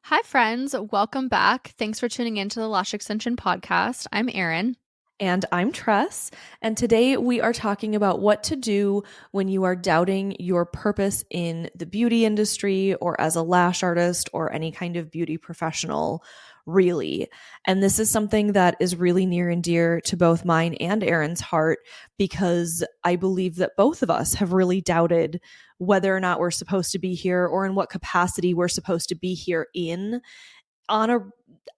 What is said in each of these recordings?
Hi, friends. Welcome back. Thanks for tuning in to the Lash Extension podcast. I'm Erin. And I'm Tress, and today we are talking about what to do when you are doubting your purpose in the beauty industry or as a lash artist or any kind of beauty professional, really. And this is something that is really near and dear to both mine and Erin's heart because I believe that both of us have really doubted whether or not we're supposed to be here or in what capacity we're supposed to be here in on a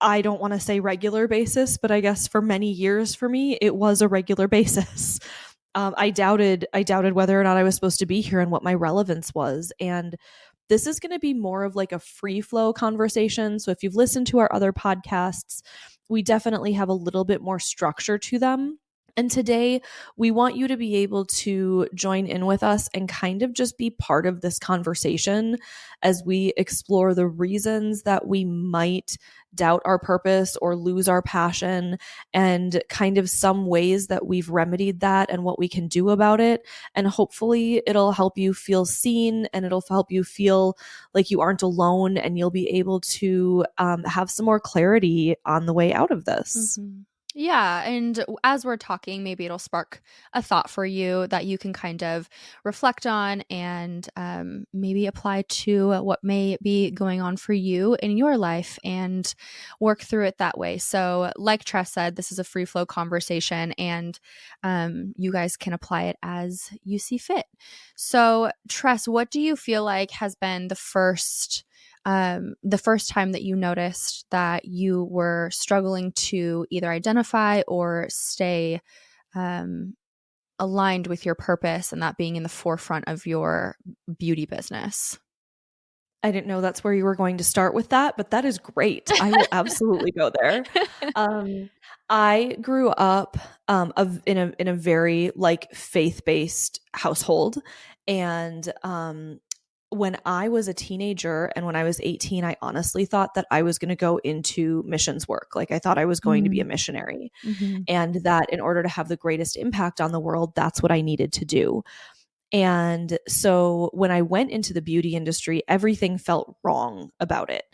I don't want to say regular basis, but I guess for many years for me, it was a regular basis. I doubted whether or not I was supposed to be here and what my relevance was. And this is going to be more of like a free flow conversation. So if you've listened to our other podcasts, we definitely have a little bit more structure to them. And today, we want you to be able to join in with us and kind of just be part of this conversation as we explore the reasons that we might doubt our purpose or lose our passion and kind of some ways that we've remedied that and what we can do about it. And hopefully, it'll help you feel seen and it'll help you feel like you aren't alone and you'll be able to have some more clarity on the way out of this. Yeah, and as we're talking, maybe it'll spark a thought for you that you can kind of reflect on and maybe apply to what may be going on for you in your life and work through it that way. So, like Tress said, this is a free flow conversation and you guys can apply it as you see fit. So, Tress, what do you feel like has been the first time that you noticed that you were struggling to either identify or stay aligned with your purpose and that being in the forefront of your beauty business? I didn't know that's where you were going to start with that, but that is great. I will absolutely go there. Um, I grew up in a very like faith-based household, and when I was a teenager and when I was 18, I honestly thought that I was going to go into missions work. Like I thought I was going to be a missionary, Mhm. and that in order to have the greatest impact on the world, that's what I needed to do. And so when I went into the beauty industry, everything felt wrong about it.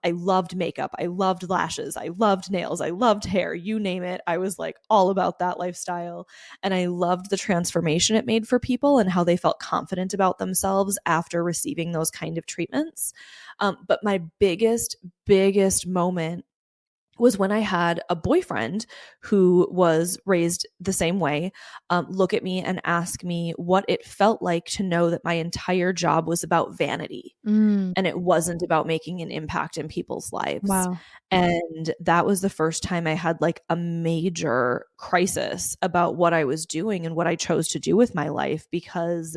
I loved makeup. I loved lashes. I loved nails. I loved hair. You name it. I was like all about that lifestyle. And I loved the transformation it made for people and how they felt confident about themselves after receiving those kind of treatments. But my biggest moment was when I had a boyfriend who was raised the same way, look at me and ask me what it felt like to know that my entire job was about vanity Mm, and it wasn't about making an impact in people's lives. wow. And that was the first time I had like a major crisis about what I was doing and what I chose to do with my life because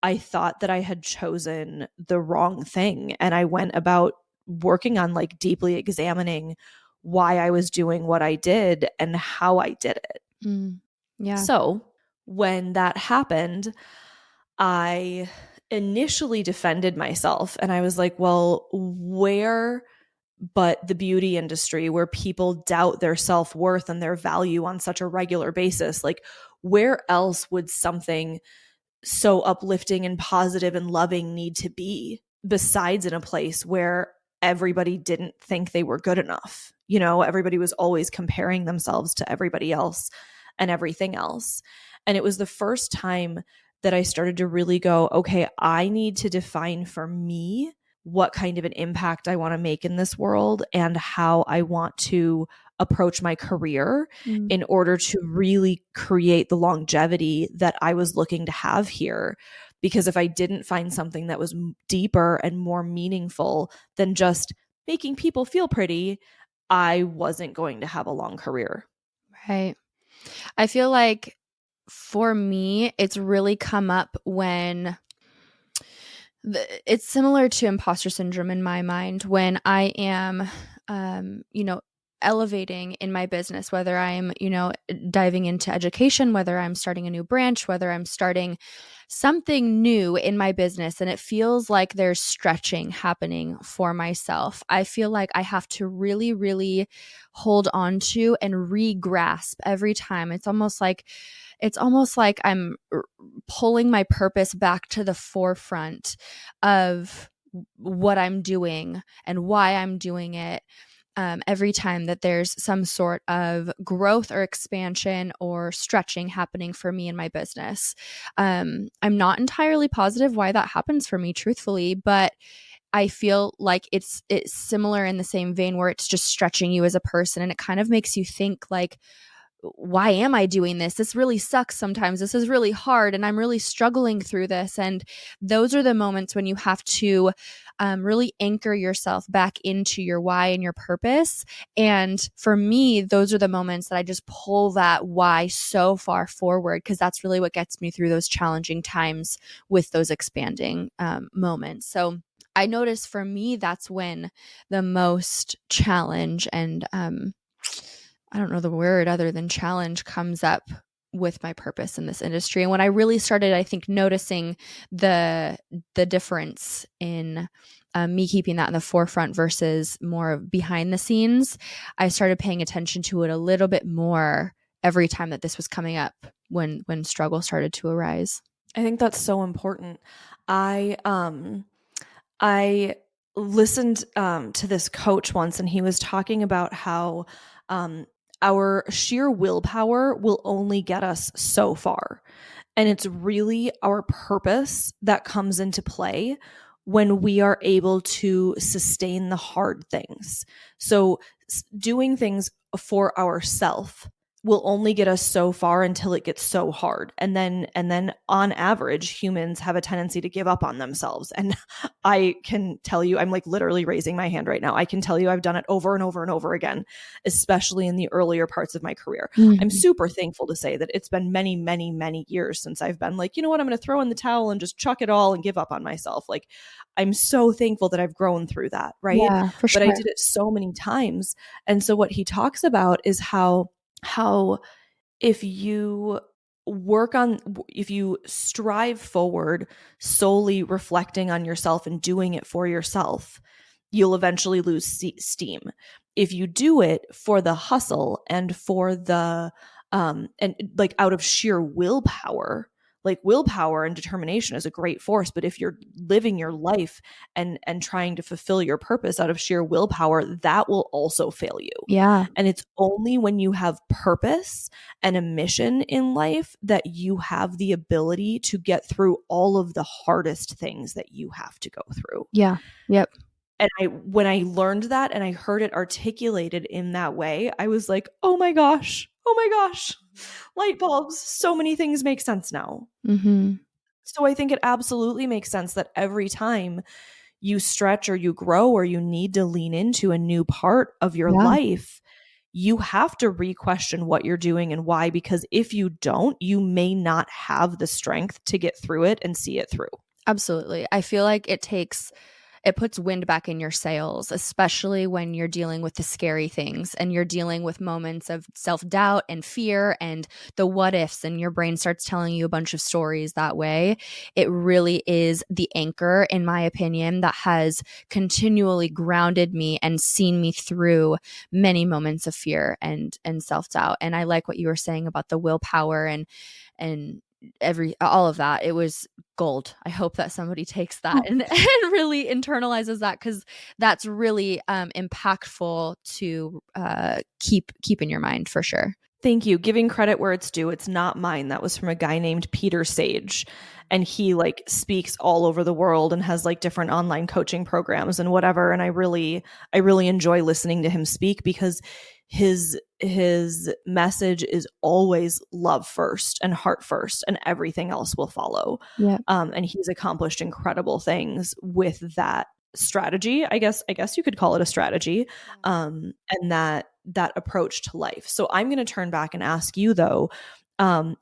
I thought that I had chosen the wrong thing. And I went about working on like deeply examining why I was doing what I did and how I did it. Mm, yeah. So when that happened, I initially defended myself and I was like, well, where but the beauty industry where people doubt their self-worth and their value on such a regular basis, like where else would something so uplifting and positive and loving need to be besides in a place where everybody didn't think they were good enough? You know, everybody was always comparing themselves to everybody else and everything else. And it was the first time that I started to really go, okay, I need to define for me what kind of an impact I want to make in this world and how I want to approach my career Mm, in order to really create the longevity that I was looking to have here. Because if I didn't find something that was deeper and more meaningful than just making people feel pretty, I wasn't going to have a long career. right. I feel like for me, it's really come up when it's similar to imposter syndrome in my mind when I am, you know, elevating in my business, whether I'm, diving into education, whether I'm starting a new branch, whether I'm starting something new in my business, and it feels like there's stretching happening for myself. I feel like I have to really, really hold on to and re-grasp every time. It's almost like I'm pulling my purpose back to the forefront of what I'm doing and why I'm doing it. Every time that there's some sort of growth or expansion or stretching happening for me in my business. I'm not entirely positive why that happens for me, truthfully, but I feel like it's similar in the same vein where it's just stretching you as a person, and it kind of makes you think like, why am I doing this? This really sucks sometimes. This is really hard and I'm really struggling through this. And those are the moments when you have to really anchor yourself back into your why and your purpose. And for me, those are the moments that I just pull that why so far forward, because that's really what gets me through those challenging times with those expanding moments. So I notice for me, that's when the most challenge and I don't know the word other than challenge comes up with my purpose in this industry. And when I really started, I think, noticing the difference in me keeping that in the forefront versus more behind the scenes, I started paying attention to it a little bit more every time that this was coming up when struggle started to arise. I think that's so important. I listened to this coach once, and he was talking about how our sheer willpower will only get us so far. And it's really our purpose that comes into play when we are able to sustain the hard things. So doing things for ourselves will only get us so far until it gets so hard. And then on average, humans have a tendency to give up on themselves. And I can tell you, I'm like literally raising my hand right now. I can tell you I've done it over and over and over again, especially in the earlier parts of my career. I'm super thankful to say that it's been many, many, many years since I've been like, you know what, I'm going to throw in the towel and just chuck it all and give up on myself. Like, I'm so thankful that I've grown through that. Right. Yeah, for sure. But I did it so many times. And so what he talks about is how if you strive forward solely reflecting on yourself and doing it for yourself, you'll eventually lose steam. If you do it for the hustle and for the and like out of sheer willpower, like willpower and determination is a great force, but if you're living your life and trying to fulfill your purpose out of sheer willpower, that will also fail you. Yeah. And it's only when you have purpose and a mission in life that you have the ability to get through all of the hardest things that you have to go through. Yeah. Yep. And when I learned that and I heard it articulated in that way, I was like, oh my gosh, light bulbs. So many things make sense now. Mm-hmm. So I think it absolutely makes sense that every time you stretch or you grow or you need to lean into a new part of your life, you have to re-question what you're doing and why, because if you don't, you may not have the strength to get through it and see it through. Absolutely. I feel like it puts wind back in your sails, especially when you're dealing with the scary things and you're dealing with moments of self-doubt and fear and the what ifs, and your brain starts telling you a bunch of stories that way. It really is the anchor, in my opinion, that has continually grounded me and seen me through many moments of fear and self-doubt. And I like what you were saying about the willpower and all of that. It was gold. I hope that somebody takes that and really internalizes that, because that's really impactful to keep in your mind for sure. Thank you. Giving credit where it's due. It's not mine. That was from a guy named Peter Sage. And he like speaks all over the world and has like different online coaching programs and whatever. And I really enjoy listening to him speak, because his message is always love first and heart first, and everything else will follow. Yeah. And he's accomplished incredible things with that strategy. I guess you could call it a strategy. And that approach to life. So I'm going to turn back and ask you though,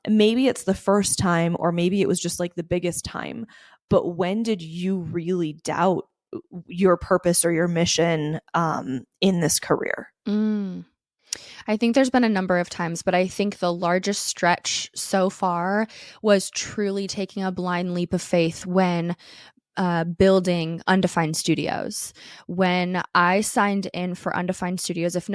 maybe it's the first time, or maybe it was just like the biggest time, but when did you really doubt your purpose or your mission in this career? I think there's been a number of times, but I think the largest stretch so far was truly taking a blind leap of faith when building Undefined Studios. When I signed in for Undefined Studios, if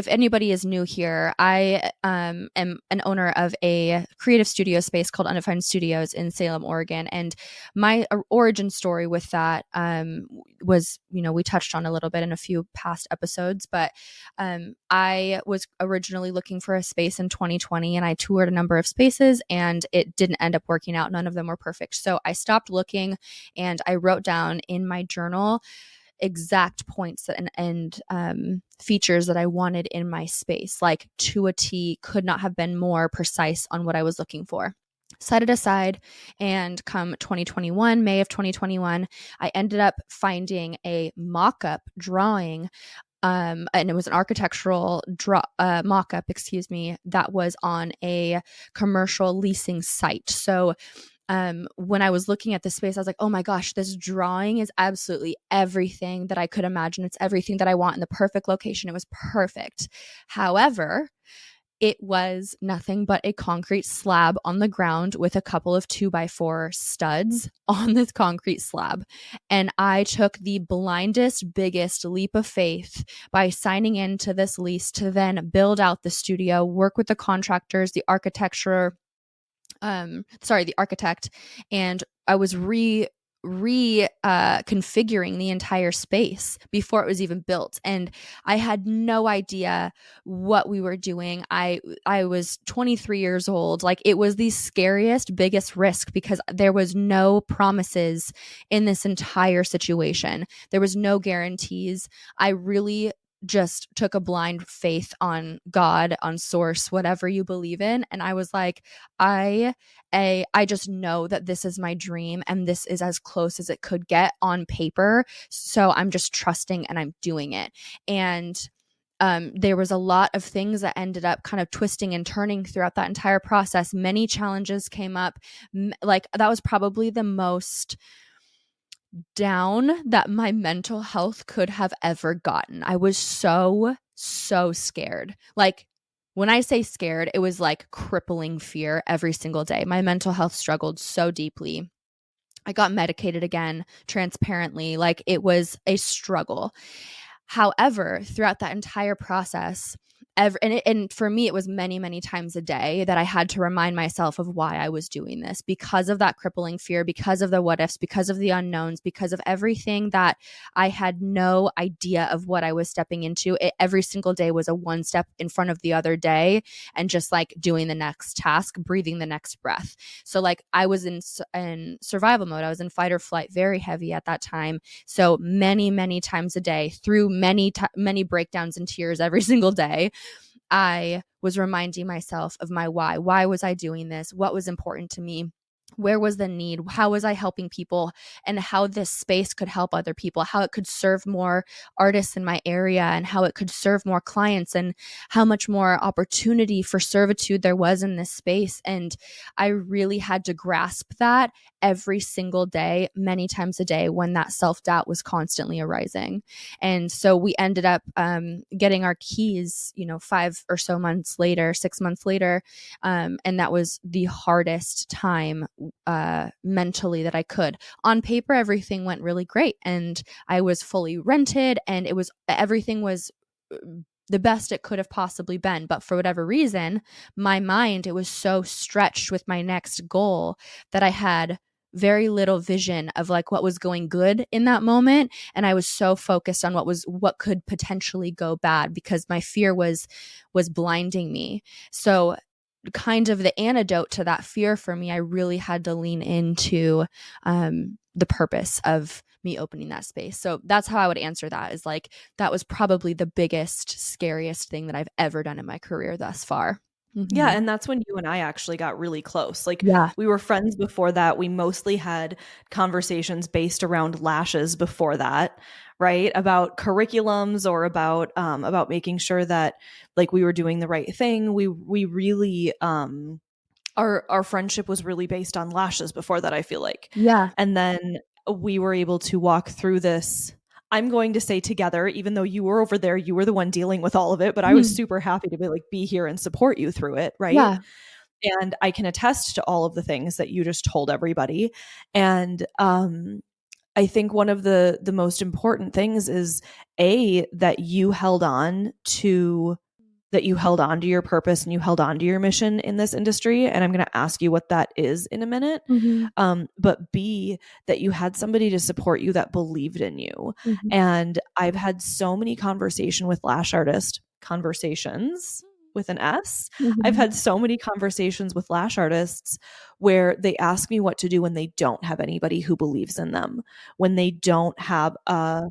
anybody is new here, I am an owner of a creative studio space called Undefined Studios in Salem, Oregon. And my origin story with that was, we touched on a little bit in a few past episodes, but I was originally looking for a space in 2020, and I toured a number of spaces, and it didn't end up working out. None of them were perfect. So I stopped looking, and I wrote down in my journal exact points and features that I wanted in my space, like to a T, could not have been more precise on what I was looking for. Set it aside, and come 2021, May of 2021, I ended up finding a mock-up drawing, and it was an architectural mock-up, that was on a commercial leasing site. So when I was looking at the space, I was like, oh my gosh, this drawing is absolutely everything that I could imagine. It's everything that I want in the perfect location. It was perfect. However, it was nothing but a concrete slab on the ground with a couple of 2x4 studs on this concrete slab. And I took the blindest, biggest leap of faith by signing into this lease to then build out the studio, work with the contractors, the architect, and I was configuring the entire space before it was even built, and I had no idea what we were doing. I was 23 years old. Like, it was the scariest, biggest risk, because there was no promises in this entire situation. There was no guarantees. I really just took a blind faith on God, on source, whatever you believe in. And I was like, I just know that this is my dream, and this is as close as it could get on paper. So I'm just trusting, and I'm doing it. And there was a lot of things that ended up kind of twisting and turning throughout that entire process. Many challenges came up. Like, that was probably the most down that my mental health could have ever gotten. I was so scared. Like, when I say scared, it was like crippling fear every single day. My mental health struggled so deeply. I got medicated again, transparently. Like, it was a struggle. However, throughout that entire process, and for me, it was many, many times a day that I had to remind myself of why I was doing this, because of that crippling fear, because of the what ifs, because of the unknowns, because of everything that I had no idea of what I was stepping into. Every single day was a one step in front of the other day, and just like doing the next task, breathing the next breath. So like, I was in survival mode. I was in fight or flight, very heavy at that time. So many, many times a day, through many breakdowns and tears every single day, I was reminding myself of my why. Why was I doing this? What was important to me? Where was the need? How was I helping people? And how this space could help other people, how it could serve more artists in my area, and how it could serve more clients, and how much more opportunity for servitude there was in this space. And I really had to grasp that every single day, many times a day, when that self-doubt was constantly arising. And so we ended up getting our keys, 5 or so months later, 6 months later. And that was the hardest time mentally that I could. On paper, everything went really great, and I was fully rented, and everything was the best it could have possibly been. But for whatever reason, my mind, it was so stretched with my next goal that I had very little vision of like what was going good in that moment, and I was so focused on what could potentially go bad, because my fear was blinding me. So kind of the antidote to that fear for me, I really had to lean into the purpose of me opening that space. So that's how I would answer that, is like, that was probably the biggest, scariest thing that I've ever done in my career thus far. Mm-hmm. Yeah, and that's when you and I actually got really close. Like, yeah. We were friends before that. We mostly had conversations based around lashes before that, right? About curriculums, or about making sure that like we were doing the right thing. We really our friendship was really based on lashes before that, I feel like. Yeah. And then we were able to walk through this, I'm going to say together, even though you were over there, you were the one dealing with all of it, but I was super happy to be here and support you through it. Right. Yeah. And I can attest to all of the things that you just told everybody. And I think one of the most important things is that you held on to your purpose and you held on to your mission in this industry. And I'm going to ask you what that is in a minute. But B, that you had somebody to support you that believed in you. And I've had so many conversations with lash conversations with an S. I've had so many conversations with lash artists where they ask me what to do when they don't have anybody who believes in them, when they don't have a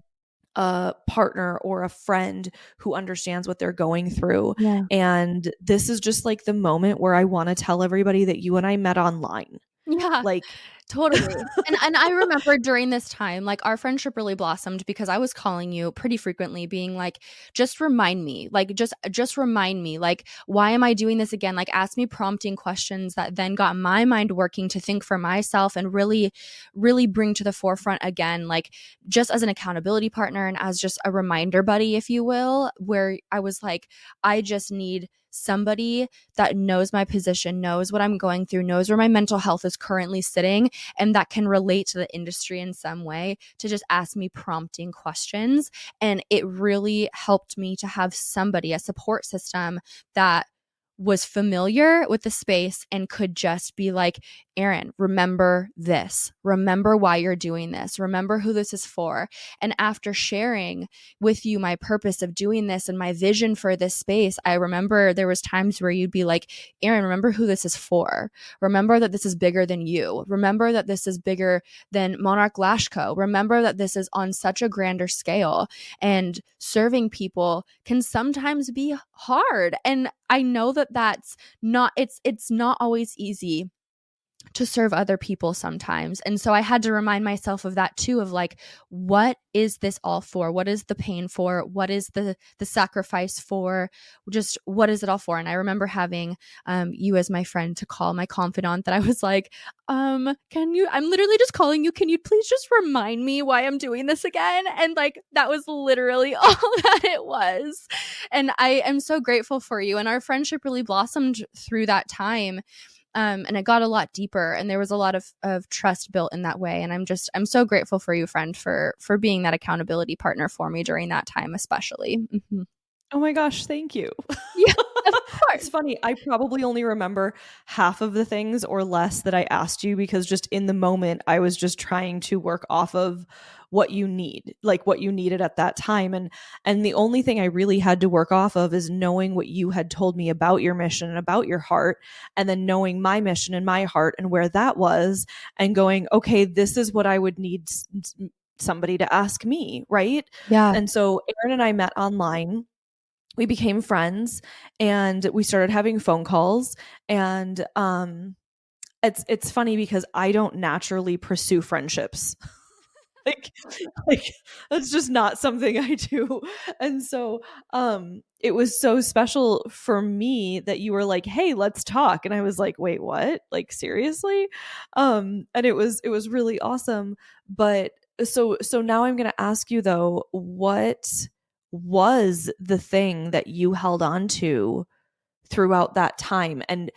partner or a friend who understands what they're going through. Yeah. And this is just like the moment where I want to tell everybody that you and I met online. Yeah. Like, totally. And I remember during this time, like, our friendship really blossomed because I was calling you pretty frequently being like, just remind me, like, just remind me, like, why am I doing this again? Like, ask me prompting questions that then got my mind working to think for myself and really, really bring to the forefront again, like, just as an accountability partner and as just a reminder buddy, if you will, where I was like, I just need somebody that knows my position, knows what I'm going through, knows where my mental health is currently sitting, and that can relate to the industry in some way to just ask me prompting questions. And it really helped me to have somebody, a support system that was familiar with the space and could just be like, Erin, remember this. Remember why you're doing this. Remember who this is for. And after sharing with you my purpose of doing this and my vision for this space, I remember there was times where you'd be like, Erin, remember who this is for. Remember that this is bigger than you. Remember that this is bigger than Monarch Lash Co. Remember that this is on such a grander scale. And serving people can sometimes be hard. And I know that that's not, it's not always easy to serve other people sometimes. And so I had to remind myself of that too, of like, what is this all for? What is the pain for? What is the sacrifice for? Just what is it all for? And I remember having you as my friend to call, my confidant, that I was like, I'm literally just calling you. Can you please just remind me why I'm doing this again? And like, that was literally all that it was. And I am so grateful for you. And our friendship really blossomed through that time. And it got a lot deeper, and there was a lot of trust built in that way. And I'm so grateful for you, friend, for being that accountability partner for me during that time, especially. Oh my gosh, thank you. Yeah, of course. It's funny. I probably only remember half of the things or less that I asked you because just in the moment, I was just trying to work off of what you need, like what you needed at that time. And the only thing I really had to work off of is knowing what you had told me about your mission and about your heart, and then knowing my mission and my heart and where that was, and going, okay, this is what I would need somebody to ask me, right? Yeah. And so Erin and I met online. We became friends and we started having phone calls. And it's funny because I don't naturally pursue friendships. like that's just not something I do. And so it was so special for me that you were like, hey, let's talk. And I was like, wait, what? Like, seriously? And it was really awesome. But so now I'm gonna ask you though, what was the thing that you held on to throughout that time? And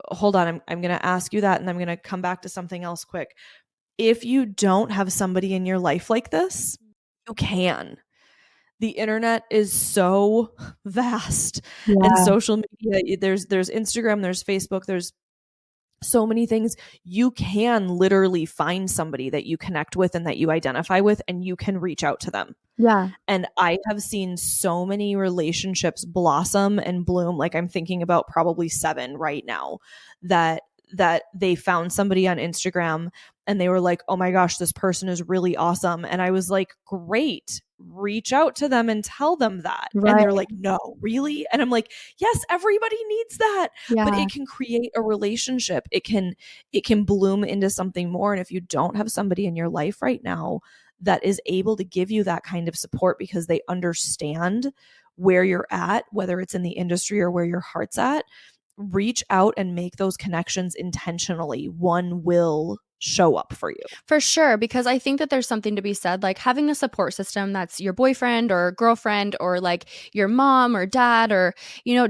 hold on, I'm going to ask you that, and I'm going to come back to something else quick. If you don't have somebody in your life like this, you can. The internet is so vast, and social media, there's Instagram, there's Facebook, there's so many things. You can literally find somebody that you connect with and that you identify with, and you can reach out to them. Yeah. And I have seen so many relationships blossom and bloom. Like, I'm thinking about probably 7 right now that they found somebody on Instagram and they were like, oh my gosh, this person is really awesome. And I was like, great, reach out to them and tell them that. Right. And they're like, no, really? And I'm like, yes, everybody needs that. Yeah. But it can create a relationship. It can bloom into something more. And if you don't have somebody in your life right now that is able to give you that kind of support because they understand where you're at, whether it's in the industry or where your heart's at, reach out and make those connections intentionally. One will show up for you. For sure, because I think that there's something to be said, like having a support system that's your boyfriend or girlfriend or like your mom or dad or,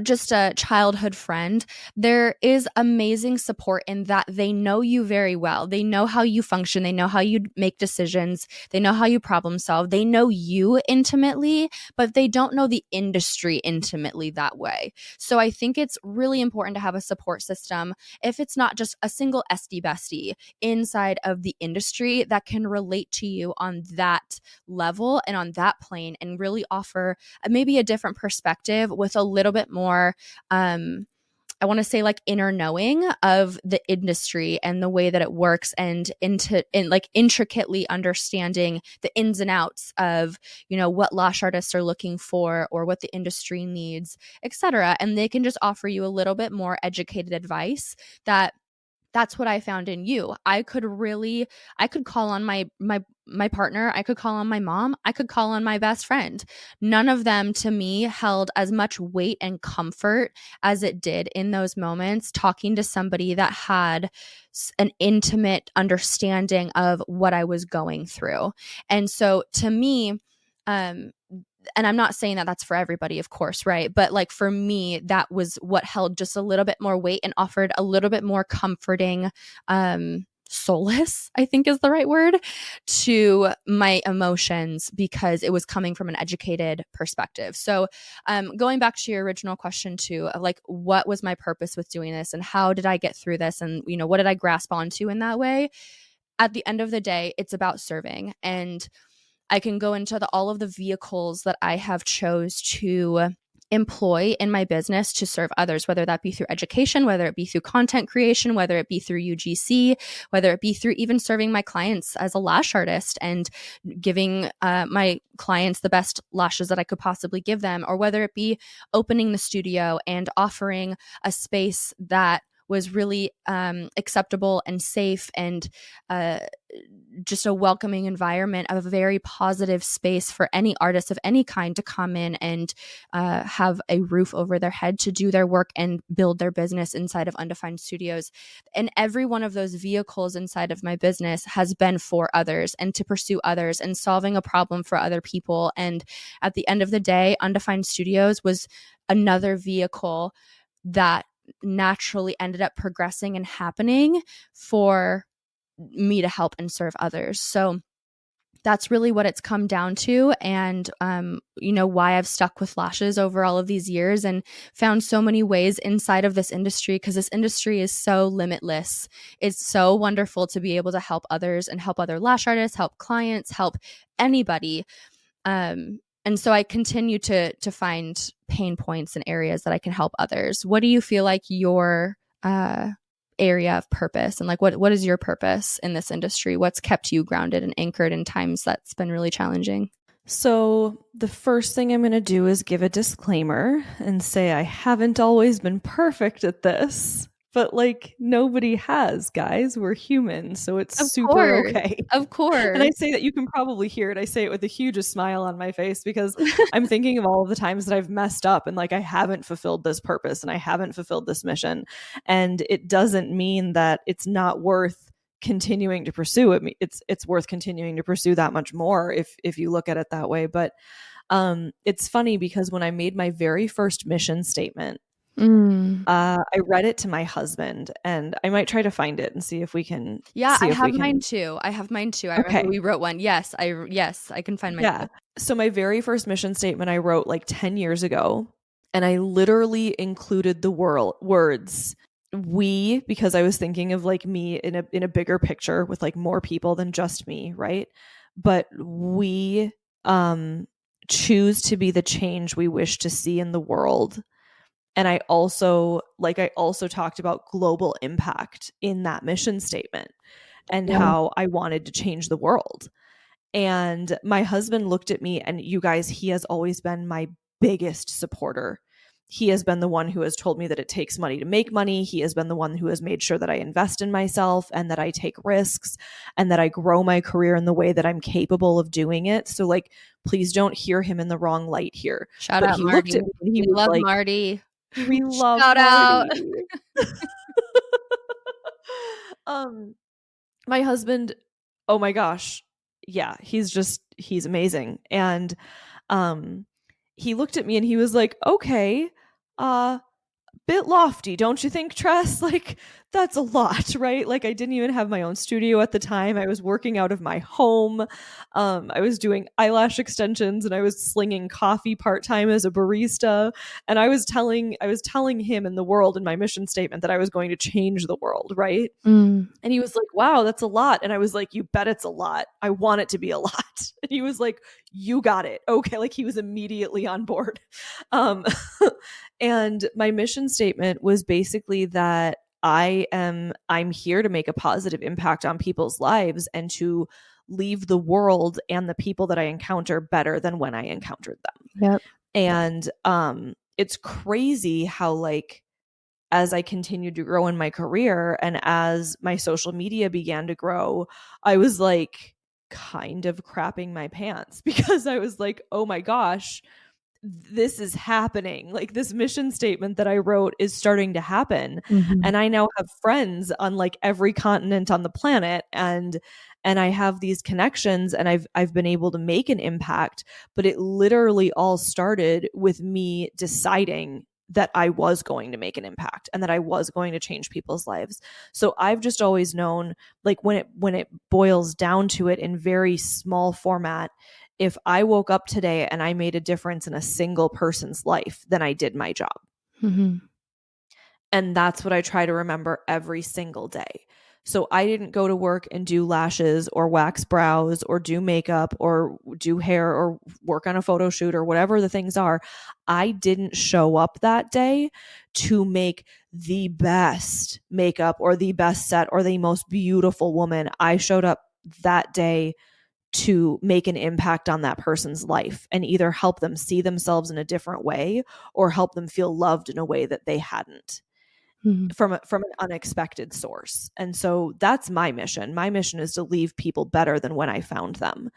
just a childhood friend. There is amazing support in that they know you very well. They know how you function. They know how you make decisions. They know how you problem solve. They know you intimately, but they don't know the industry intimately that way. So I think it's really important to have a support system. If it's not just a single SD bestie inside of the industry that can relate to you on that level and on that plane and really offer maybe a different perspective with a little bit more I want to say like inner knowing of the industry and the way that it works and like intricately understanding the ins and outs of, what lash artists are looking for or what the industry needs, etc. And they can just offer you a little bit more educated advice that's what I found in you. I could call on my partner, I could call on my mom, I could call on my best friend. None of them to me held as much weight and comfort as it did in those moments talking to somebody that had an intimate understanding of what I was going through. And so to me, and I'm not saying that that's for everybody, of course, right? But like for me, that was what held just a little bit more weight and offered a little bit more comforting solace, I think is the right word, to my emotions because it was coming from an educated perspective. So going back to your original question too, of like, what was my purpose with doing this and how did I get through this? And, what did I grasp onto in that way? At the end of the day, it's about serving. And I can go into all of the vehicles that I have chose to employ in my business to serve others, whether that be through education, whether it be through content creation, whether it be through UGC, whether it be through even serving my clients as a lash artist and giving my clients the best lashes that I could possibly give them, or whether it be opening the studio and offering a space that was really acceptable and safe and just a welcoming environment of a very positive space for any artist of any kind to come in and have a roof over their head to do their work and build their business inside of Undefined Studios. And every one of those vehicles inside of my business has been for others and to pursue others and solving a problem for other people. And at the end of the day, Undefined Studios was another vehicle that naturally ended up progressing and happening for me to help and serve others. So that's really what it's come down to. And, why I've stuck with lashes over all of these years and found so many ways inside of this industry, because this industry is so limitless. It's so wonderful to be able to help others and help other lash artists, help clients, help anybody. And so I continue to find pain points and areas that I can help others. What do you feel like your area of purpose and like what is your purpose in this industry? What's kept you grounded and anchored in times that's been really challenging? So the first thing I'm going to do is give a disclaimer and say I haven't always been perfect at this. But like nobody has, guys. We're human, so it's super okay. Of course. And I say that you can probably hear it. I say it with the hugest smile on my face because I'm thinking of all of the times that I've messed up and like I haven't fulfilled this purpose and I haven't fulfilled this mission. And it doesn't mean that it's not worth continuing to pursue it. It's worth continuing to pursue that much more if you look at it that way. But it's funny because when I made my very first mission statement, I read it to my husband, and I might try to find it and see if we can. Yeah, I have mine too. I remember we wrote one. Yes, I can find mine. Yeah. So my very first mission statement I wrote like 10 years ago, and I literally included the words "we" because I was thinking of like me in a bigger picture with like more people than just me, right? But we choose to be the change we wish to see in the world. And I also talked about global impact in that mission statement and how I wanted to change the world. And my husband looked at me, and you guys, he has always been my biggest supporter. He has been the one who has told me that it takes money to make money. He has been the one who has made sure that I invest in myself and that I take risks and that I grow my career in the way that I'm capable of doing it. So like, please don't hear him in the wrong light here. Shout out, Marty. We love Marty. We love Shout Marty. out. my husband, oh my gosh, yeah, he's amazing. And um he looked at me and he was like, okay, uh bit lofty, don't you think, Tress? Like, that's a lot, right? Like, I didn't even have my own studio at the time. I was working out of my home. I was doing eyelash extensions and I was slinging coffee part time as a barista. And I was telling him and the world in my mission statement that I was going to change the world, right? Mm. And he was like, wow, that's a lot. And I was like, you bet it's a lot. I want it to be a lot. And he was like, you got it. Okay. Like, he was immediately on board. Um, and my mission statement was basically that I'm here to make a positive impact on people's lives and to leave the world and the people that I encounter better than when I encountered them. Yep. And it's crazy how, like, as I continued to grow in my career and as my social media began to grow, I was like kind of crapping my pants because I was like, oh my gosh, this is happening. Like, this mission statement that I wrote is starting to happen. Mm-hmm. And I now have friends on like every continent on the planet, and I have these connections, and I've been able to make an impact, but it literally all started with me deciding that I was going to make an impact and that I was going to change people's lives. So I've just always known, like, when it boils down to it in very small format, if I woke up today and I made a difference in a single person's life, then I did my job. Mm-hmm. And that's what I try to remember every single day. So I didn't go to work and do lashes or wax brows or do makeup or do hair or work on a photo shoot or whatever the things are. I didn't show up that day to make the best makeup or the best set or the most beautiful woman. I showed up that day to make an impact on that person's life and either help them see themselves in a different way or help them feel loved in a way that they hadn't, Mm-hmm. from an unexpected source. And so that's my mission. My mission is to leave people better than when I found them,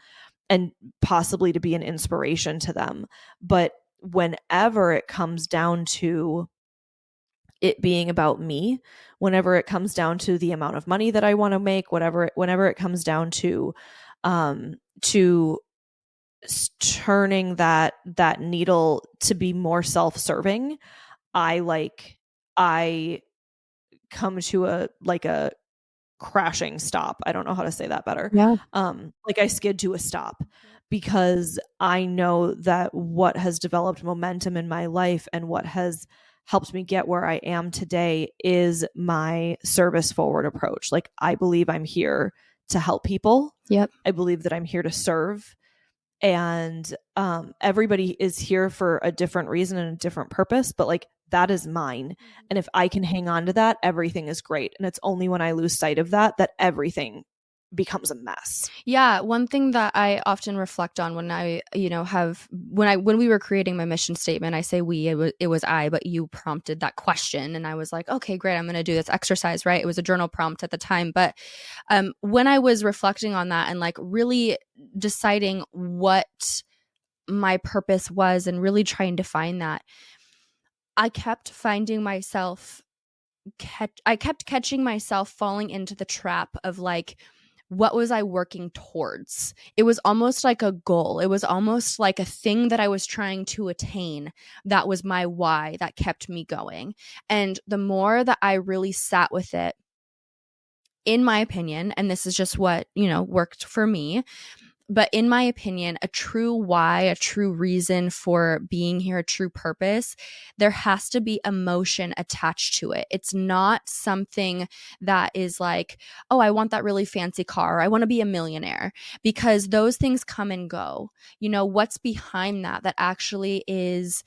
and possibly to be an inspiration to them. But whenever it comes down to it being about me, whenever it comes down to the amount of money that I want to make, whenever it comes down to turning that needle to be more self-serving, I come to a crashing stop. I don't know how to say that better. Yeah. Like, I skid to a stop because I know that what has developed momentum in my life and what has helped me get where I am today is my service forward approach. Like, I believe I'm here to help people. Yep. I believe that I'm here to serve. And everybody is here for a different reason and a different purpose, but like, that is mine. And if I can hang on to that, everything is great. And it's only when I lose sight of that everything becomes a mess. Yeah, one thing that I often reflect on when I, when we were creating my mission statement, I say it was I, but you prompted that question, and I was like, okay, great, I'm going to do this exercise, right? It was a journal prompt at the time, but when I was reflecting on that and like really deciding what my purpose was and really trying to find that, I kept finding myself I kept catching myself falling into the trap of like, what was I working towards? It was almost like a goal. It was almost like a thing that I was trying to attain. That was my why that kept me going. And the more that I really sat with it, in my opinion, and this is just what, worked for me, but in my opinion, a true why, a true reason for being here, a true purpose, there has to be emotion attached to it. It's not something that is like, oh, I want that really fancy car, or I want to be a millionaire, because those things come and go. What's behind that actually is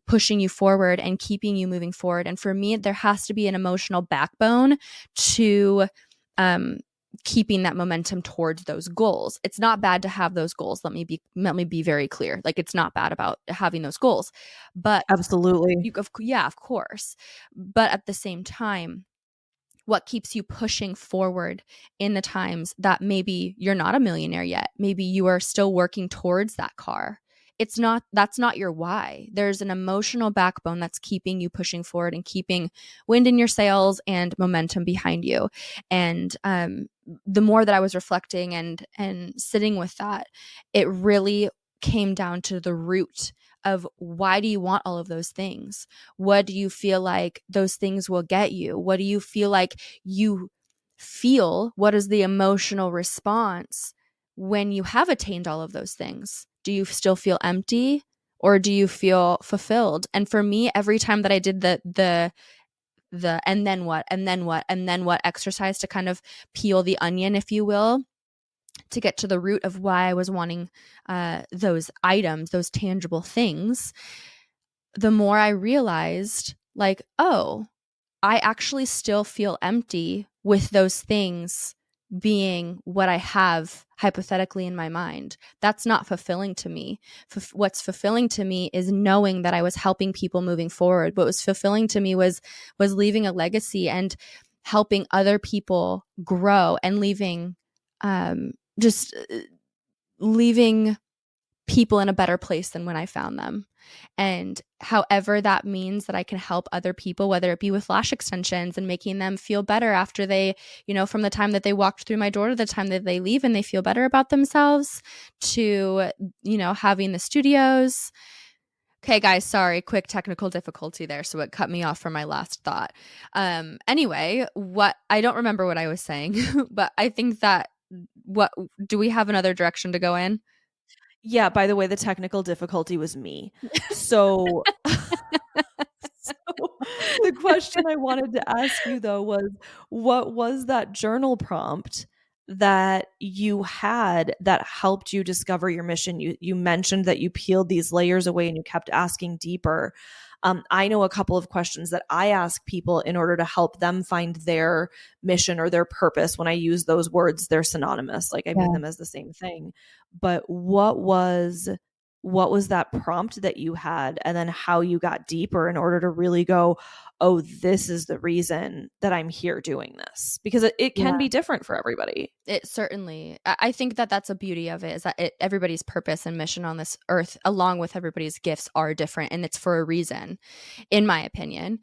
pushing you forward and keeping you moving forward. And for me, there has to be an emotional backbone to keeping that momentum towards those goals. It's not bad to have those goals. Let me be very clear. Like, it's not bad about having those goals, but Absolutely. Of course. But at the same time, what keeps you pushing forward in the times that maybe you're not a millionaire yet, maybe you are still working towards that car, that's not your why. There's an emotional backbone that's keeping you pushing forward and keeping wind in your sails and momentum behind you. And the more that I was reflecting and sitting with that, it really came down to the root of why do you want all of those things? What do you feel like those things will get you? What do you feel like you feel? What is the emotional response when you have attained all of those things? Do you still feel empty or do you feel fulfilled? And for me, every time that I did the and then what and then what and then what exercise to kind of peel the onion, if you will, to get to the root of why I was wanting those items, those tangible things, the more I realized, like, oh, I actually still feel empty with those things being what I have hypothetically in my mind. That's not fulfilling to me. What's fulfilling to me is knowing that I was helping people moving forward. What was fulfilling to me was leaving a legacy and helping other people grow and leaving just leaving people in a better place than when I found them. And however that means that I can help other people, whether it be with lash extensions and making them feel better after they, from the time that they walked through my door to the time that they leave and they feel better about themselves, to, having the studios. Okay, guys, sorry, quick technical difficulty there. So it cut me off from my last thought. Anyway, I don't remember what I was saying, but I think that do we have another direction to go in? Yeah, by the way, the technical difficulty was me. So, so the question I wanted to ask you though was, what was that journal prompt that you had that helped you discover your mission? You mentioned that you peeled these layers away and you kept asking deeper. I know a couple of questions that I ask people in order to help them find their mission or their purpose. When I use those words, they're synonymous. Like I mean them as the same thing. But what was that prompt that you had, and then how you got deeper in order to really go, oh, this is the reason that I'm here doing this? Because it can be different for everybody. It certainly, I think that that's a beauty of it, is that everybody's purpose and mission on this earth, along with everybody's gifts, are different, and it's for a reason, in my opinion.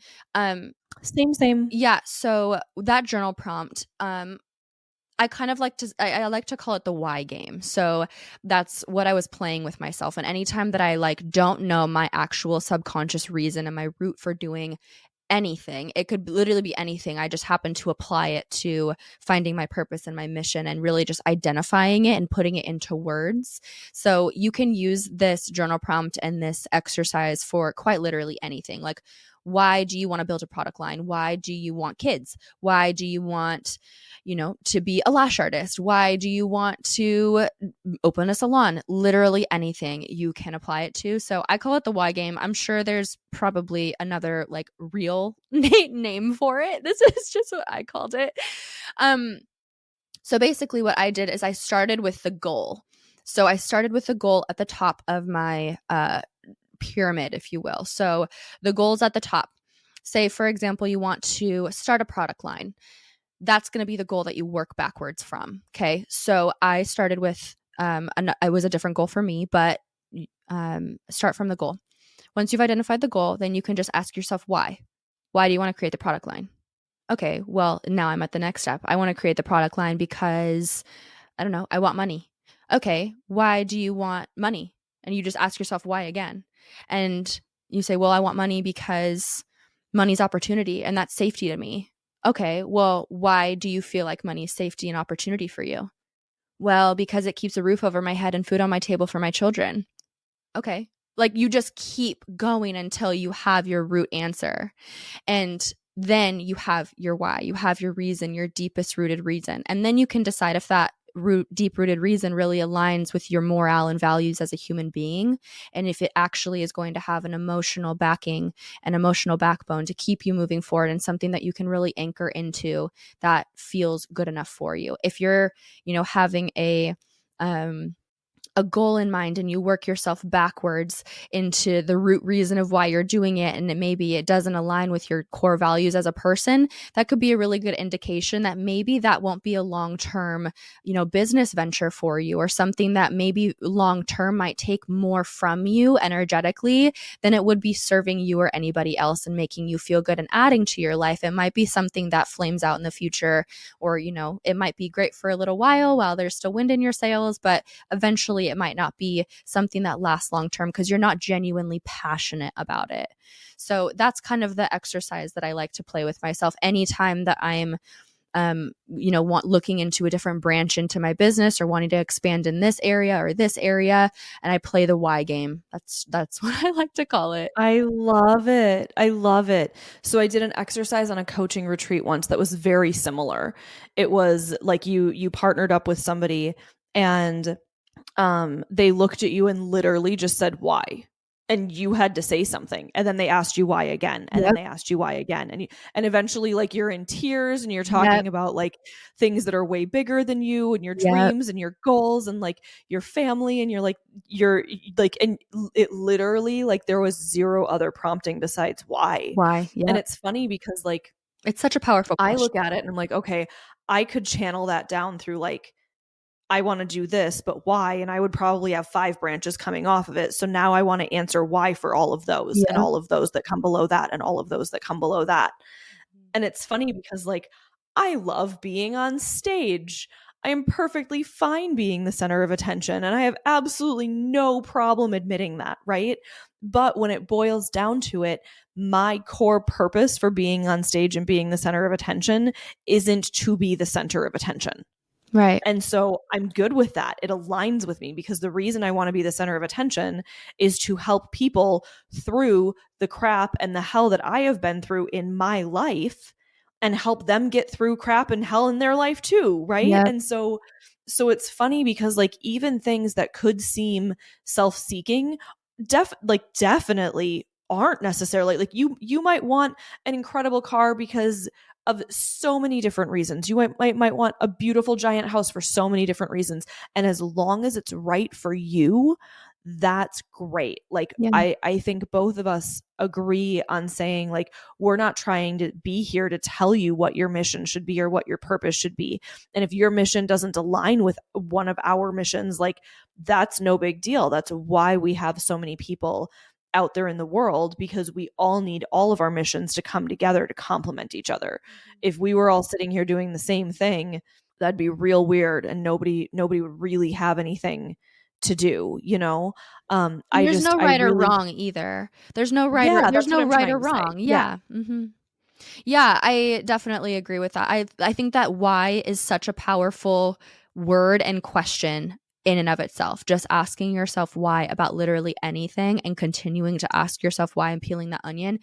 Same. Yeah. So that journal prompt, I kind of I like to call it the why game. So that's what I was playing with myself. And anytime that I don't know my actual subconscious reason and my root for doing anything, it could literally be anything. I just happen to apply it to finding my purpose and my mission and really just identifying it and putting it into words. So you can use this journal prompt and this exercise for quite literally anything. Like, why do you want to build a product line? Why do you want kids? Why do you want, to be a lash artist? Why do you want to open a salon? Literally anything you can apply it to. So I call it the why game. I'm sure there's probably another real name for it. This is just what I called it. So basically what I did is I started with the goal. So I started with the goal at the top of my pyramid, if you will. So the goal's at the top. Say, for example, you want to start a product line. That's going to be the goal that you work backwards from. Okay. So I started with, it was a different goal for me, but start from the goal. Once you've identified the goal, then you can just ask yourself why. Why do you want to create the product line? Okay, well, now I'm at the next step. I want to create the product line because, I don't know, I want money. Okay, why do you want money? And you just ask yourself why again. And you say, well, I want money because money's opportunity and that's safety to me. Okay, well, why do you feel like money is safety and opportunity for you? Well, because it keeps a roof over my head and food on my table for my children. Okay, you just keep going until you have your root answer. And then you have your why, you have your reason, your deepest rooted reason. And then you can decide if that deep rooted reason really aligns with your morale and values as a human being. And if it actually is going to have an emotional backing, an emotional backbone to keep you moving forward, and something that you can really anchor into that feels good enough for you. If you're, having a a goal in mind and you work yourself backwards into the root reason of why you're doing it, and maybe it doesn't align with your core values as a person, that could be a really good indication that maybe that won't be a long-term, business venture for you, or something that maybe long-term might take more from you energetically than it would be serving you or anybody else and making you feel good and adding to your life. It might be something that flames out in the future, or it might be great for a little while there's still wind in your sails, but eventually it might not be something that lasts long term because you're not genuinely passionate about it. So that's kind of the exercise that I like to play with myself anytime that I'm looking into a different branch into my business or wanting to expand in this area or this area, and I play the why game. That's what I like to call it. I love it. I love it. So I did an exercise on a coaching retreat once that was very similar. It was like you partnered up with somebody, and they looked at you and literally just said why, and you had to say something, and then they asked you why again, and then they asked you why again, and eventually like you're in tears and you're talking about like things that are way bigger than you and your dreams and your goals and like your family, and you're like and it literally like there was zero other prompting besides why. And it's funny because like it's such a powerful I question. look at it and I'm like, okay, I could channel that down through like, I want to do this, but why? And I would probably have 5 branches coming off of it. So now I want to answer why for all of those and all of those that come below that and all of those that come below that. And it's funny because like, I love being on stage. I am perfectly fine being the center of attention, and I have absolutely no problem admitting that, right? But when it boils down to it, my core purpose for being on stage and being the center of attention isn't to be the center of attention. Right. And so I'm good with that. It aligns with me because the reason I want to be the center of attention is to help people through the crap and the hell that I have been through in my life and help them get through crap and hell in their life too, right? Yep. And so it's funny because like even things that could seem self-seeking definitely aren't necessarily like you might want an incredible car because of so many different reasons. You might want a beautiful giant house for so many different reasons. And as long as it's right for you, that's great. Like I think both of us agree on saying like, we're not trying to be here to tell you what your mission should be or what your purpose should be. And if your mission doesn't align with one of our missions, like that's no big deal. That's why we have so many people out there in the world, because we all need all of our missions to come together to complement each other. If we were all sitting here doing the same thing, that'd be real weird and nobody would really have anything to do, There's no right or wrong either. There's no right or wrong. Yeah. Mm-hmm. Yeah, I definitely agree with that. I think that why is such a powerful word and question in and of itself. Just asking yourself why about literally anything and continuing to ask yourself why and peeling that onion.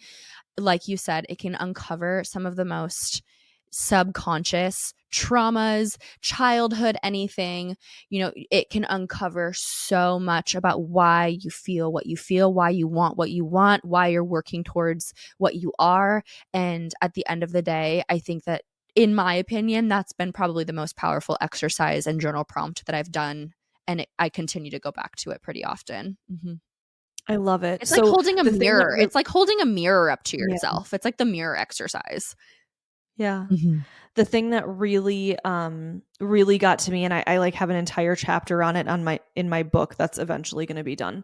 Like you said, it can uncover some of the most subconscious traumas, childhood, anything. It can uncover so much about why you feel what you feel, why you want what you want, why you're working towards what you are. And at the end of the day, I think that, in my opinion, that's been probably the most powerful exercise and journal prompt that I've done. And I continue to go back to it pretty often. Mm-hmm. I love it. It's like holding a mirror. It's like holding a mirror up to yourself. It's like the mirror exercise. Yeah. Mm-hmm. The thing that really got to me, and I like have an entire chapter on it in my book that's eventually going to be done.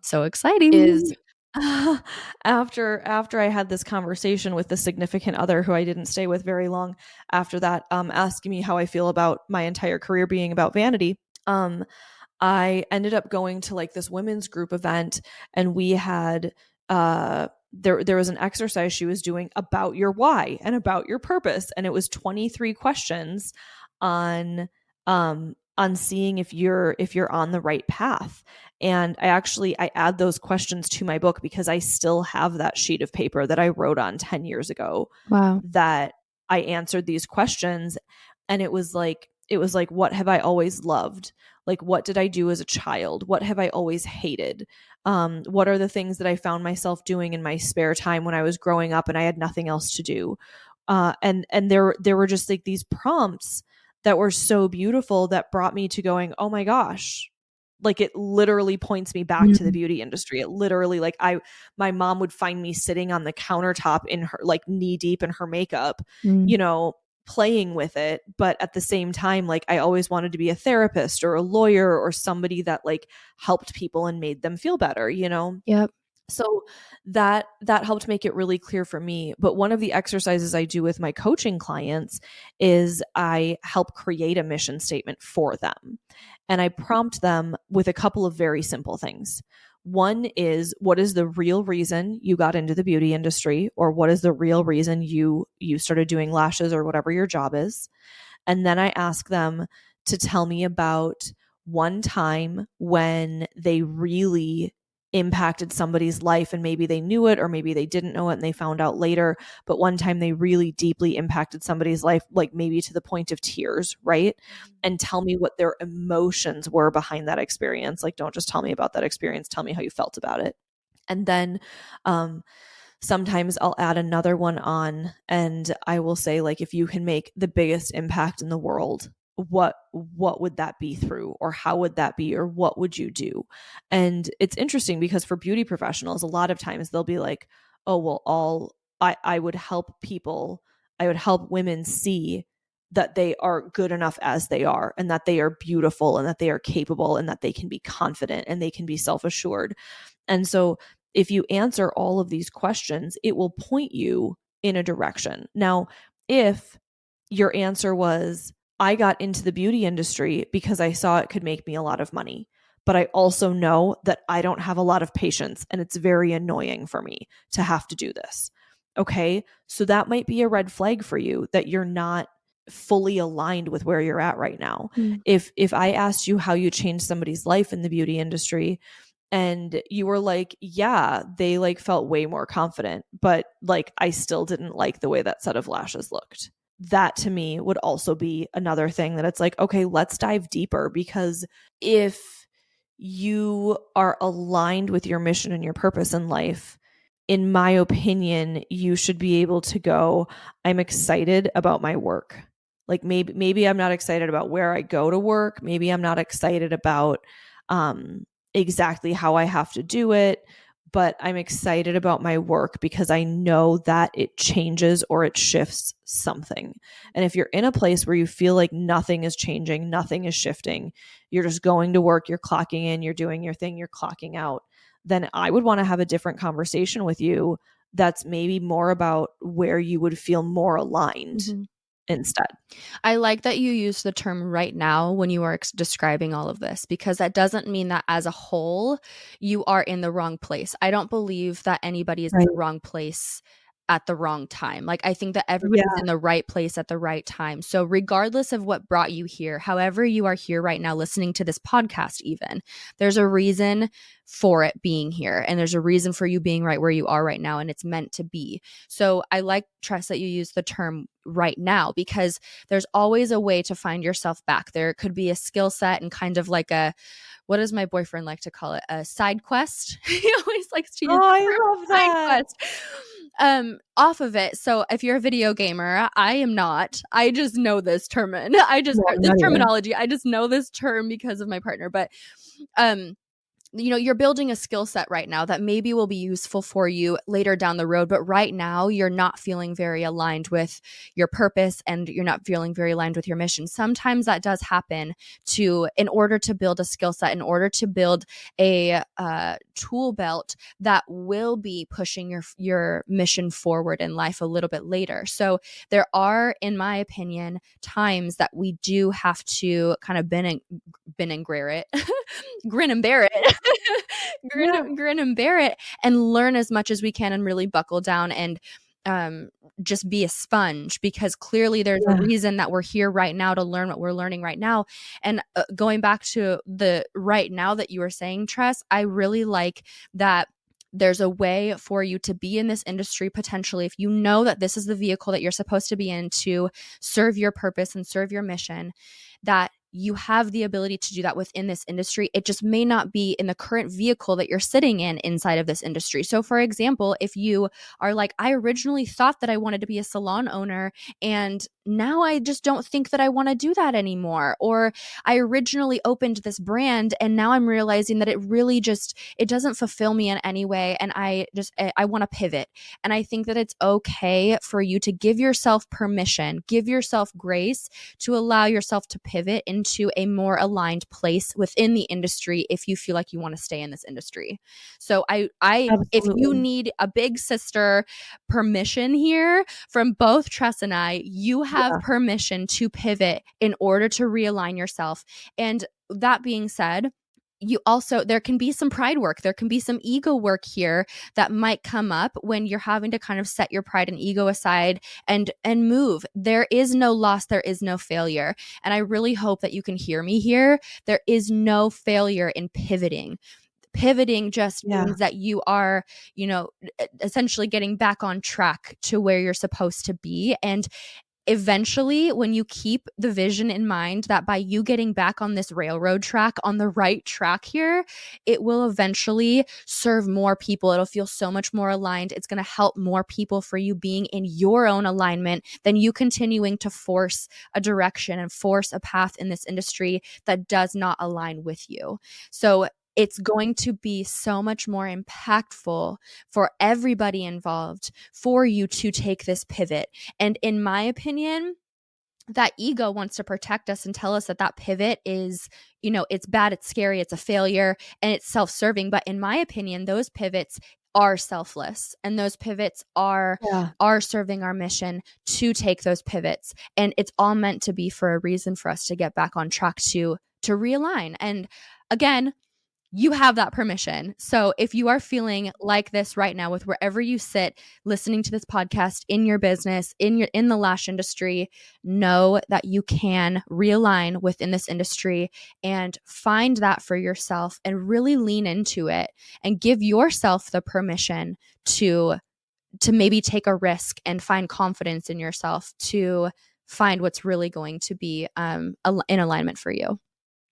So exciting. Is after I had this conversation with the significant other who I didn't stay with very long after that, asking me how I feel about my entire career being about vanity. I ended up going to like this women's group event, and we had there was an exercise she was doing about your why and about your purpose, and it was 23 questions on seeing if you're on the right path. And I add those questions to my book because I still have that sheet of paper that I wrote on 10 years ago. Wow. That I answered these questions, and it was like, what have I always loved? Like, what did I do as a child? What have I always hated? What are the things that I found myself doing in my spare time when I was growing up and I had nothing else to do? And there were just like these prompts that were so beautiful that brought me to going, oh my gosh, Like it literally points me back to the beauty industry. It literally, like, my mom would find me sitting on the countertop in her, like, knee deep in her makeup, Mm. you know, playing with it. But at the same time, like, I always wanted to be a therapist or a lawyer or somebody that like helped people and made them feel better, you know? Yep. So that helped make it really clear for me. But one of the exercises I do with my coaching clients is I help create a mission statement for them. And I prompt them with a couple of very simple things. One is, what is the real reason you got into the beauty industry, or what is the real reason you started doing lashes or whatever your job is? And then I ask them to tell me about one time when they really impacted somebody's life, and maybe they knew it or maybe they didn't know it and they found out later, but one time they really deeply impacted somebody's life, like maybe to the point of tears, right? And tell me what their emotions were behind that experience. Like, don't just tell me about that experience, tell me how you felt about it. And then sometimes I'll add another one on, and I will say, like, if you can make the biggest impact in the world, what would that be through, or how would that be, or what would you do? And it's interesting because for beauty professionals, a lot of times they'll be like, oh, well, I would help people, I would help women see that they are good enough as they are, and that they are beautiful, and that they are capable, and that they can be confident, and they can be self-assured. And so if you answer all of these questions, it will point you in a direction. Now, if your answer was, I got into the beauty industry because I saw it could make me a lot of money, but I also know that I don't have a lot of patience and it's very annoying for me to have to do this. Okay, so that might be a red flag for you, that you're not fully aligned with where you're at right now. Mm. If I asked you how you changed somebody's life in the beauty industry, and you were like, yeah, they like felt way more confident, but like I still didn't like the way that set of lashes looked. That to me would also be another thing that it's like, okay, let's dive deeper, because if you are aligned with your mission and your purpose in life, in my opinion, you should be able to go, I'm excited about my work. Like maybe I'm not excited about where I go to work. Maybe I'm not excited about exactly how I have to do it, but I'm excited about my work because I know that it changes or it shifts something. And if you're in a place where you feel like nothing is changing, nothing is shifting, you're just going to work, you're clocking in, you're doing your thing, you're clocking out, then I would want to have a different conversation with you that's maybe more about where you would feel more aligned. Mm-hmm. Instead. I like that you use the term right now when you are describing all of this, because that doesn't mean that as a whole you are in the wrong place. I don't believe that anybody is in the wrong place at the wrong time. Like, I think that everybody's in the right place at the right time. So regardless of what brought you here, however you are here right now listening to this podcast, even, there's a reason for it being here, and there's a reason for you being right where you are right now, and it's meant to be. So I like, Tress, that you use the term right now, because there's always a way to find yourself back. There could be a skill set and kind of like a, what does my boyfriend like to call it? A side quest. He always likes to use I love that. side quest off of it. So if you're a video gamer, I am not. I just know this term. This terminology. I just know this term because of my partner. But you know, you're building a skill set right now that maybe will be useful for you later down the road, but right now you're not feeling very aligned with your purpose, and you're not feeling very aligned with your mission. Sometimes that does happen in order to build a skill set, in order to build a tool belt that will be pushing your mission forward in life a little bit later. So there are, in my opinion, times that we do have to kind of grin and bear it, grin and bear it. Grin and bear it, and learn as much as we can, and really buckle down and just be a sponge, because clearly there's a reason that we're here right now to learn what we're learning right now. And going back to the right now that you were saying, Tress, I really like that there's a way for you to be in this industry potentially, if you know that this is the vehicle that you're supposed to be in to serve your purpose and serve your mission, that you have the ability to do that within this industry. It just may not be in the current vehicle that you're sitting in inside of this industry. So for example, if you are like, I originally thought that I wanted to be a salon owner, and now I just don't think that I want to do that anymore. Or I originally opened this brand and now I'm realizing that it really just, it doesn't fulfill me in any way. And I want to pivot. And I think that it's okay for you to give yourself permission, give yourself grace to allow yourself to pivot into a more aligned place within the industry if you feel like you want to stay in this industry. So if you Absolutely. need a big sister permission here from both Tress and I, you have Yeah. permission to pivot in order to realign yourself. And that being said, there can be some pride work, there can be some ego work here that might come up when you're having to kind of set your pride and ego aside and move. There is no loss, there is no failure. And I really hope that you can hear me here. There is no failure in pivoting. Pivoting just Yeah. means that you are, essentially getting back on track to where you're supposed to be. And eventually, when you keep the vision in mind that by you getting back on this railroad track, on the right track here, it will eventually serve more people. It'll feel so much more aligned. It's going to help more people for you being in your own alignment than you continuing to force a direction and force a path in this industry that does not align with you. So it's going to be so much more impactful for everybody involved for you to take this pivot. And in my opinion, that ego wants to protect us and tell us that that pivot is, it's bad, it's scary, it's a failure, and it's self-serving. But in my opinion, those pivots are selfless, and those pivots are Yeah. serving our mission to take those pivots. And it's all meant to be for a reason, for us to get back on track to realign. And again, you have that permission. So if you are feeling like this right now, with wherever you sit listening to this podcast, in your business, in the lash industry, know that you can realign within this industry and find that for yourself and really lean into it and give yourself the permission to maybe take a risk and find confidence in yourself to find what's really going to be in alignment for you.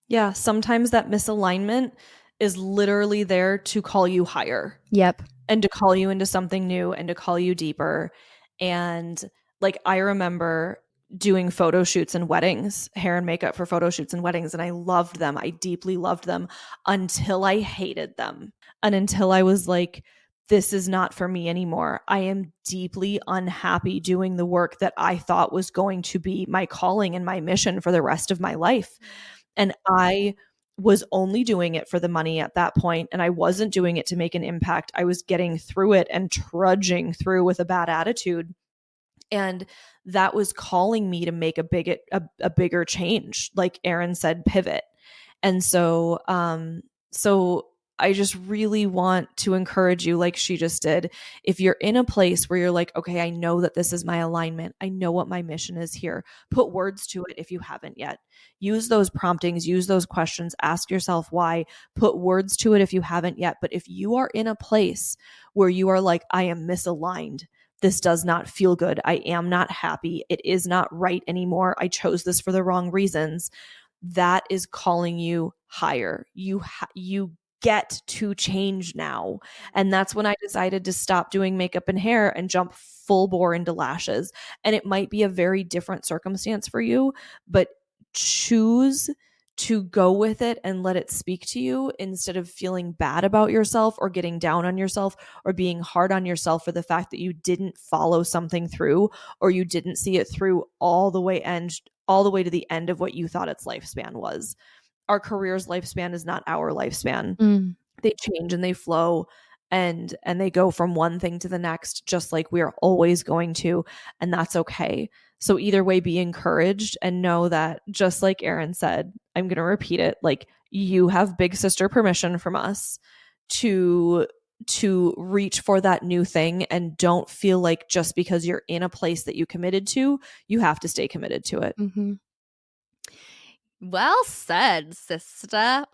Yeah. Sometimes that misalignment is literally there to call you higher. Yep. And to call you into something new and to call you deeper. And like, I remember doing photo shoots and weddings, hair and makeup for photo shoots and weddings. And I loved them. I deeply loved them until I hated them. And until I was like, this is not for me anymore. I am deeply unhappy doing the work that I thought was going to be my calling and my mission for the rest of my life. And I was only doing it for the money at that point, and I wasn't doing it to make an impact. I was getting through it and trudging through with a bad attitude. And that was calling me to make a bigger change. Like Erin said, pivot. And so I just really want to encourage you, like she just did. If you're in a place where you're like, okay, I know that this is my alignment, I know what my mission is here, put words to it if you haven't yet. Use those promptings, use those questions, ask yourself why, put words to it if you haven't yet. But if you are in a place where you are like, I am misaligned, this does not feel good, I am not happy, it is not right anymore, I chose this for the wrong reasons, that is calling you higher. You get to change now. And that's when I decided to stop doing makeup and hair and jump full bore into lashes. And it might be a very different circumstance for you, but choose to go with it and let it speak to you instead of feeling bad about yourself or getting down on yourself or being hard on yourself for the fact that you didn't follow something through or you didn't see it through all the way to the end of what you thought its lifespan was. Our career's lifespan is not our lifespan. They change and they flow and they go from one thing to the next, just like we are always going to, and that's okay. So either way, be encouraged and know that, just like Erin said, I'm going to repeat it, like, you have big sister permission from us to reach for that new thing, and don't feel like just because you're in a place that you committed to, you have to stay committed to it. Mm-hmm. Well said, sister.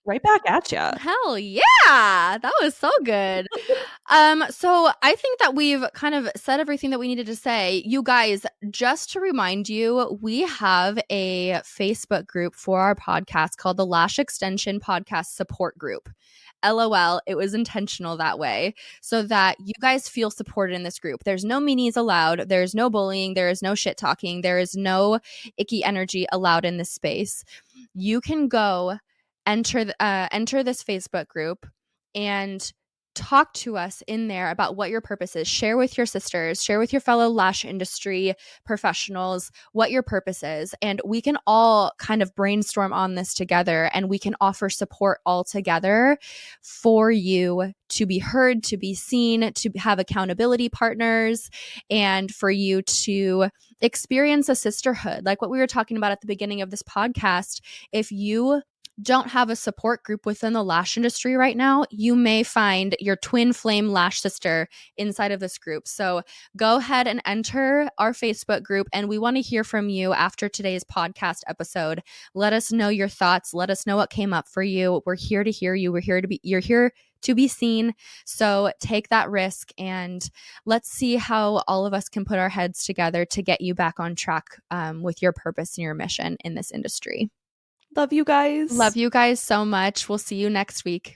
Right back at you. Hell yeah, that was so good. So I think that we've kind of said everything that we needed to say. You guys, just to remind you, we have a Facebook group for our podcast called the Lash Extension Podcast Support Group. LOL, it was intentional that way so that you guys feel supported in this group. There's no meanies allowed. There's no bullying. There is no shit talking. There is no icky energy allowed in this space. You can go enter this Facebook group and talk to us in there about what your purpose is. Share with your sisters, share with your fellow lash industry professionals what your purpose is. And we can all kind of brainstorm on this together, and we can offer support all together for you to be heard, to be seen, to have accountability partners, and for you to experience a sisterhood. Like what we were talking about at the beginning of this podcast, if you don't have a support group within the lash industry right now, you may find your twin flame lash sister inside of this group. So go ahead and enter our Facebook group, and we want to hear from you after today's podcast episode. Let us know your thoughts. Let us know what came up for you. We're here to hear you. You're here to be seen. So take that risk, and let's see how all of us can put our heads together to get you back on track with your purpose and your mission in this industry. Love you guys. Love you guys so much. We'll see you next week.